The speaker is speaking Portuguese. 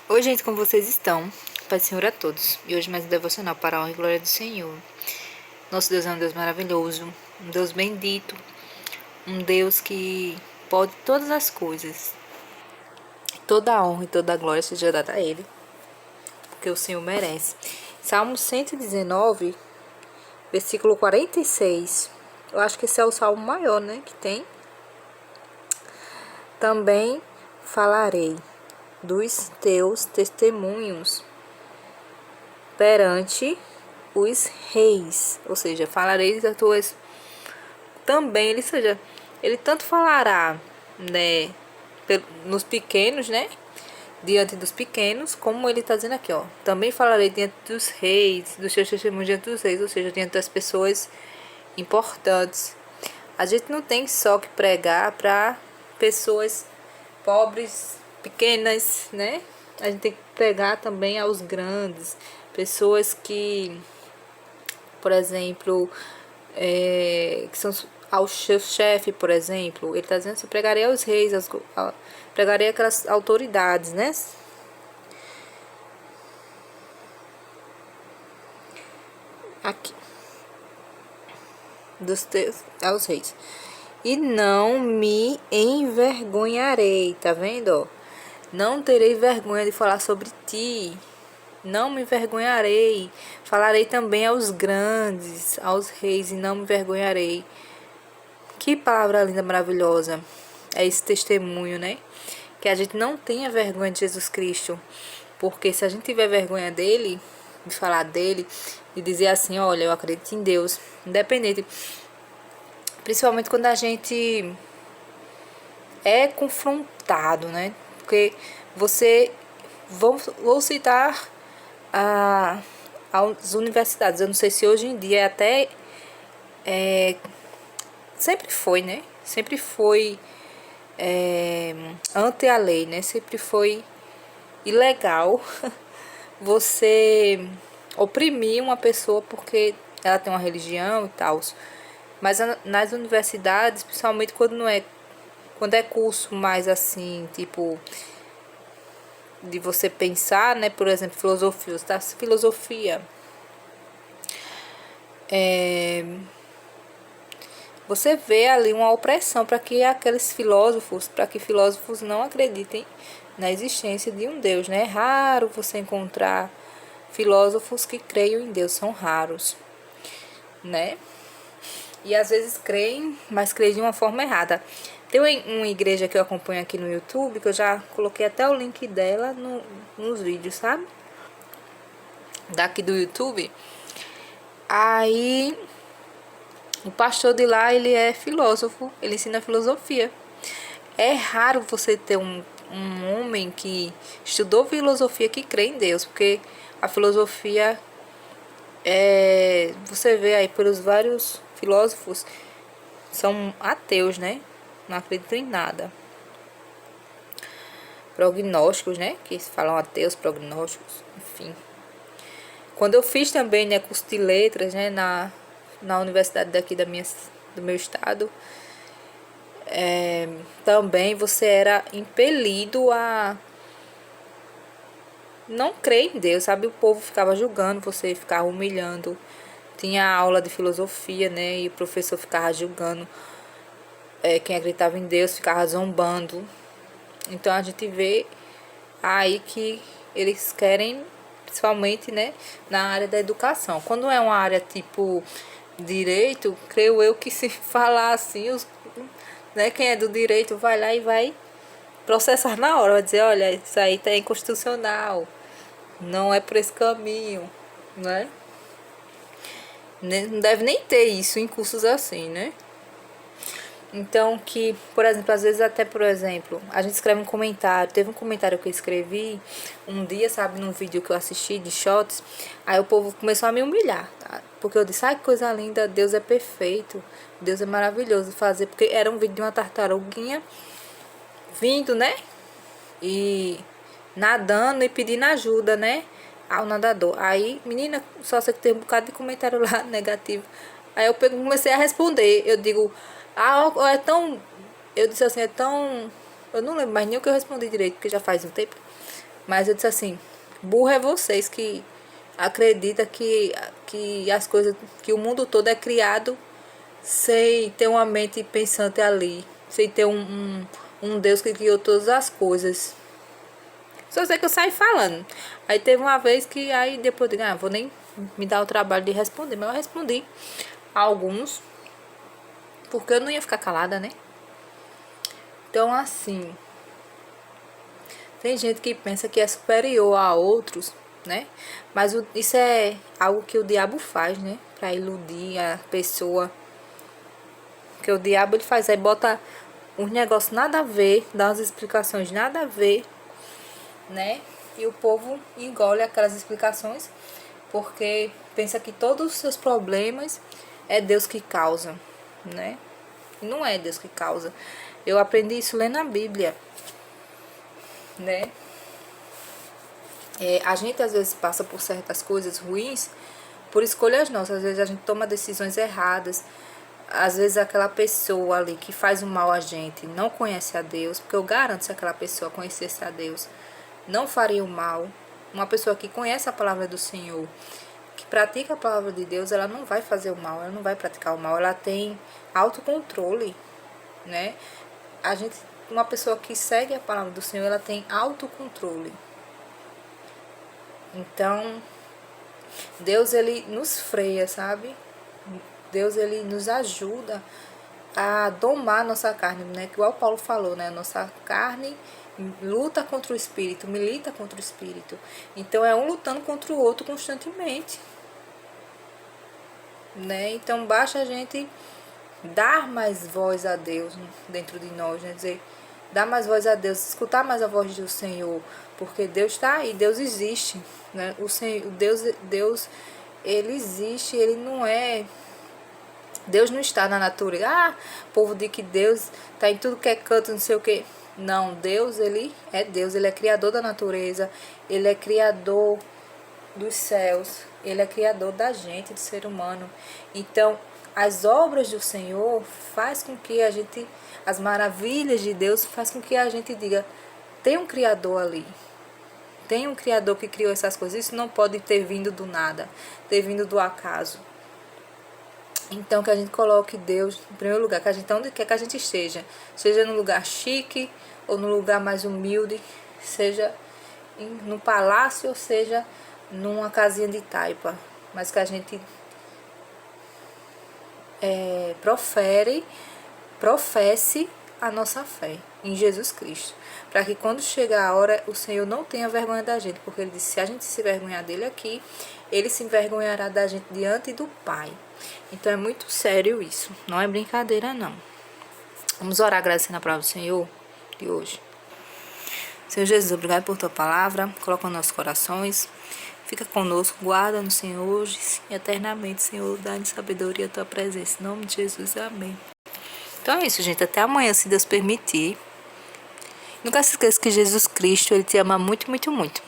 Oi, gente, como vocês estão? Pai do Senhor a todos. E hoje mais um devocional para a honra e glória do Senhor. Nosso Deus é um Deus maravilhoso, um Deus bendito, um Deus que pode todas as coisas. Toda a honra e toda a glória seja dada a Ele, porque o Senhor merece. Salmo 119, versículo 46. Eu acho que esse é o salmo maior, né, que tem. Também falarei dos teus testemunhos perante os reis, ou seja, falarei das tuas também, ele tanto falará, né, nos pequenos, né, diante dos pequenos, como ele está dizendo aqui, ó, também falarei diante dos reis, dos seus testemunhos diante dos reis, ou seja, diante das pessoas importantes. A gente não tem só que pregar para pessoas pobres, pequenas, né? A gente tem que pregar também aos grandes, pessoas que, por exemplo, que são ao chefe, por exemplo, ele está dizendo assim, pregarei aos reis, pregarei aquelas autoridades, né? Aqui, dos teus, aos reis. E não me envergonharei, tá vendo, ó? Não terei vergonha de falar sobre ti. Não me envergonharei. Falarei também aos grandes, aos reis, e não me envergonharei. Que palavra linda, maravilhosa. É esse testemunho, né? Que a gente não tenha vergonha de Jesus Cristo. Porque se a gente tiver vergonha dele, de falar dele, e dizer assim, olha, eu acredito em Deus, independente. Principalmente quando a gente é confrontado, né? Porque você, vou citar as universidades. Eu não sei se hoje em dia até sempre foi, né? Sempre foi ante a lei, né? Sempre foi ilegal você oprimir uma pessoa porque ela tem uma religião e tal. Mas nas universidades, principalmente quando é curso mais assim, tipo de você pensar, né? Por exemplo, filosofia, tá? Filosofia. Você vê ali uma opressão para que filósofos não acreditem na existência de um Deus, né? É raro você encontrar filósofos que creiam em Deus, são raros, né? E às vezes creem, mas creem de uma forma errada. Tem uma igreja que eu acompanho aqui no YouTube, que eu já coloquei até o link dela nos vídeos, sabe? Daqui do YouTube. Aí o pastor de lá, ele é filósofo, ele ensina filosofia. É raro você ter um homem que estudou filosofia que crê em Deus, porque a filosofia você vê aí pelos vários filósofos, são ateus, né? Não acreditam em nada. Prognósticos, né? Que falam ateus, prognósticos, enfim. Quando eu fiz também, né, curso de letras, né, na universidade daqui do meu estado, também você era impelido a não crer em Deus, sabe? O povo ficava julgando você, ficava humilhando. Tinha aula de filosofia, né? E o professor ficava julgando quem acreditava em Deus, ficava zombando. Então a gente vê aí que eles querem, principalmente, né, na área da educação. Quando é uma área tipo direito, creio eu que se falar assim, né, quem é do direito vai lá e vai processar na hora, vai dizer, olha, isso aí tá inconstitucional, não é por esse caminho, né? Não deve nem ter isso em cursos assim, né? Então, que, por exemplo, às vezes até, por exemplo, a gente escreve um comentário. Teve um comentário que eu escrevi um dia, sabe, num vídeo que eu assisti de shots. Aí o povo começou a me humilhar, tá? Porque eu disse, ai, que coisa linda, Deus é perfeito, Deus é maravilhoso fazer. Porque era um vídeo de uma tartaruguinha vindo, né? E nadando e pedindo ajuda, né? Ao nadador. Aí, menina, só sei que tem um bocado de comentário lá negativo. Aí eu comecei a responder. Eu digo, é tão. Eu disse assim, é tão. Eu não lembro mais nem o que eu respondi direito, porque já faz um tempo. Mas eu disse assim, burro é vocês que acreditam que as coisas, que o mundo todo é criado sem ter uma mente pensante ali, sem ter um Deus que criou todas as coisas. Só sei que eu saí falando. Aí teve uma vez que aí depois eu digo, vou nem me dar o trabalho de responder, mas eu respondi alguns, porque eu não ia ficar calada, né? Então assim, tem gente que pensa que é superior a outros, né? Mas isso é algo que o diabo faz, né? Pra iludir a pessoa. Que o diabo ele faz, aí bota uns negócios nada a ver, dá umas explicações nada a ver, né? E o povo engole aquelas explicações porque pensa que todos os seus problemas é Deus que causa, né? E não é Deus que causa. Eu aprendi isso lendo a Bíblia, né? A gente às vezes passa por certas coisas ruins por escolhas nossas. Às vezes a gente toma decisões erradas. Às vezes aquela pessoa ali que faz o mal a gente não conhece a Deus, porque eu garanto, se aquela pessoa conhecesse a Deus, não faria o mal. Uma pessoa que conhece a palavra do Senhor, que pratica a palavra de Deus, ela não vai fazer o mal, ela não vai praticar o mal, ela tem autocontrole, né? Uma pessoa que segue a palavra do Senhor, ela tem autocontrole. Então, Deus, ele nos freia, sabe? Deus, ele nos ajuda a domar a nossa carne, né? Igual Paulo falou, né? Nossa carne luta contra o espírito, milita contra o espírito. Então, é um lutando contra o outro constantemente, né? Então, basta a gente dar mais voz a Deus dentro de nós, né? Dizer, dar mais voz a Deus, escutar mais a voz do Senhor, porque Deus está aí, Deus existe, né? O Senhor, Deus, ele existe, ele não é... Deus não está na natureza. O povo diz que Deus está em tudo que é canto, não sei o que. Não, Deus, ele é Deus, ele é criador da natureza, ele é criador dos céus, ele é criador da gente, do ser humano. Então, as obras do Senhor faz com que a gente, as maravilhas de Deus faz com que a gente diga, tem um criador ali. Tem um criador que criou essas coisas. Isso não pode ter vindo do nada, ter vindo do acaso. Então, que a gente coloque Deus em primeiro lugar, que a gente, onde quer que a gente esteja, seja num lugar chique ou num lugar mais humilde, seja no palácio ou seja numa casinha de taipa, mas que a gente professe a nossa fé em Jesus Cristo, para que quando chegar a hora, o Senhor não tenha vergonha da gente, porque ele disse, se a gente se envergonhar dele aqui, ele se envergonhará da gente diante do Pai. Então é muito sério isso, não é brincadeira não. Vamos orar agradecendo a palavra do Senhor de hoje. Senhor Jesus, obrigado por tua palavra, coloca nos nossos corações, fica conosco, guarda no Senhor hoje e eternamente, Senhor, dá-nos sabedoria a tua presença, em nome de Jesus, amém. Então é isso, gente, até amanhã, se Deus permitir. Nunca se esqueça que Jesus Cristo, ele te ama muito, muito, muito.